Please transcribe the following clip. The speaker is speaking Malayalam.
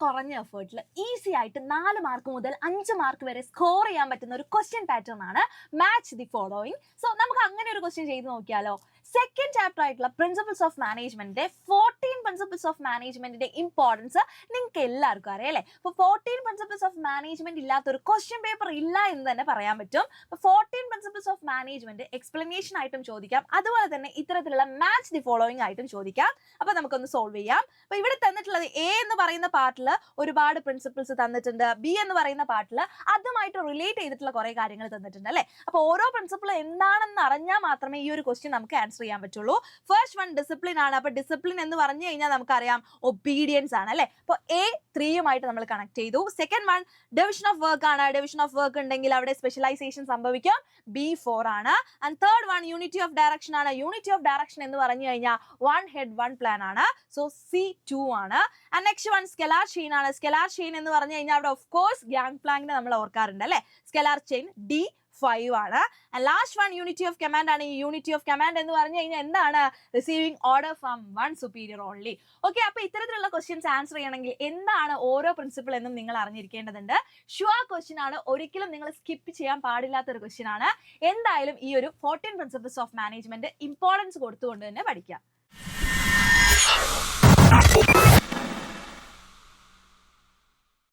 കുറഞ്ഞ എഫേർട്ടിൽ ഈസി ആയിട്ട് 4 മാർക്ക് മുതൽ 5 മാർക്ക് വരെ സ്കോർ ചെയ്യാൻ പറ്റുന്ന ഒരു ക്വസ്റ്റ്യൻ പാറ്റേൺ ആണ് മാച്ച് ദി ഫോളോയിങ്. സോ നമുക്ക് അങ്ങനെ ഒരു ക്വസ്റ്റ്യൻ ചെയ്ത് നോക്കിയാലോ. സെക്കൻഡ് ചാപ്റ്റർ ആയിട്ടുള്ള പ്രിൻസിപ്പിൾസ് ഓഫ് മാനേജ്മെന്റിന്റെ 14 പ്രിൻസിപ്പിൾസ് ഓഫ് മാനേജ്മെന്റിന്റെ ഇമ്പോർട്ടൻസ് നിങ്ങൾക്ക് എല്ലാവർക്കും അറിയാം അല്ലേ. അപ്പോൾ 14 പ്രിൻസിപ്പിൾസ് ഓഫ് മാനേജ്മെന്റ് ഇല്ലാത്ത ഒരു ക്വസ്റ്റ്യൻ പേപ്പർ ഇല്ല എന്ന് തന്നെ പറയാൻ പറ്റും. 14 പ്രിൻസിപ്പിൾസ് ഓഫ് മാനേജ്മെന്റ് എക്സ്പ്ലനേഷൻ ആയിട്ടും ചോദിക്കാം, അതുപോലെ തന്നെ ഇത്തരത്തിലുള്ള മാച്ച് ദി ഫോളോയിങ് ആയിട്ടും ചോദിക്കാം. അപ്പൊ നമുക്കൊന്ന് സോൾവ് ചെയ്യാം. അപ്പൊ ഇവിടെ തന്നിട്ടുള്ളത് എ എന്ന് പറയുന്ന പാർട്ടിൽ ഒരുപാട് പ്രിൻസിപ്പിൾസ് തന്നിട്ടുണ്ട്, ബി എന്ന് പറയുന്ന പാർട്ടിൽ അതുമായിട്ട് റിലേറ്റ് ചെയ്തിട്ടുള്ള കുറെ കാര്യങ്ങൾ തന്നിട്ടുണ്ട് അല്ലെ. അപ്പൊ ഓരോ പ്രിൻസിപ്പിൾ എന്താണെന്ന് അറിഞ്ഞാൽ മാത്രമേ ഈ ഒരു ക്വസ്റ്റ്യൻ നമുക്ക് ആൻസർ ചെയ്യാൻ പറ്റുള്ളൂ. ഫസ്റ്റ് വൺ ഡിസിപ്ലിൻ ആണ്. അപ്പൊ ഡിസിപ്ലിൻ എന്ന് പറഞ്ഞു കഴിഞ്ഞാൽ നമുക്കറിയാം ഒബീഡിയൻസ് ആണ് അല്ലെ. അപ്പൊ എ 3യുമായിട്ട് നമ്മൾ കണക്ട് ചെയ്തു. Second one division of work ആണ്. ഡിവിഷൻ ഓഫ് വർക്ക് ഉണ്ടെങ്കിൽ അവിടെ സ്പെഷ്യലൈസേഷൻ സംഭവിക്കും, B4 ആണ്. And third one unity of direction ആണ്. യൂണിറ്റി ഓഫ് ഡയറക്ഷൻ എന്ന് പറഞ്ഞു കഴിഞ്ഞാൽ വൺ ഹെഡ് വൺ പ്ലാൻ ആണ്, സോ C2 ആണ്. And next one scalar chain ആണ്. സ്കെലാർ ചെയിൻ എന്ന് പറഞ്ഞു കഴിഞ്ഞാൽ അവിടെ ഓഫ് കോഴ്സ് ഗ്യാങ് പ്ലാങ്കിനെ നമ്മൾ ഓർക്കാറുണ്ട് അല്ലെ. സ്കെലാർ ചെയിൻ D5 ആണ്. And last one unity of command ആണ്. ഈ യൂണിറ്റി ഓഫ് കമാൻഡ് എന്ന് പറഞ്ഞു കഴിഞ്ഞാൽ എന്താണ്? Receiving order from one superior only. Okay, അപ്പൊ ഇത്തരത്തിലുള്ള ക്വസ്റ്റ്യൻസ് ആൻസർ ചെയ്യണമെങ്കിൽ എന്താണ് ഓരോ പ്രിൻസിപ്പിൾ എന്നും നിങ്ങൾ അറിഞ്ഞിരിക്കേണ്ടതുണ്ട്. ഷുവർ ക്വസ്റ്റ്യൻ ആണ്, ഒരിക്കലും നിങ്ങൾ സ്കിപ്പ് ചെയ്യാൻ പാടില്ലാത്ത ഒരു ക്വസ്റ്റ്യൻ ആണ്. എന്തായാലും ഈ ഒരു 14 പ്രിൻസിപ്പിൾസ് ഓഫ് മാനേജ്മെന്റ് ഇമ്പോർട്ടൻസ് കൊടുത്തുകൊണ്ട് തന്നെ പഠിക്കാം.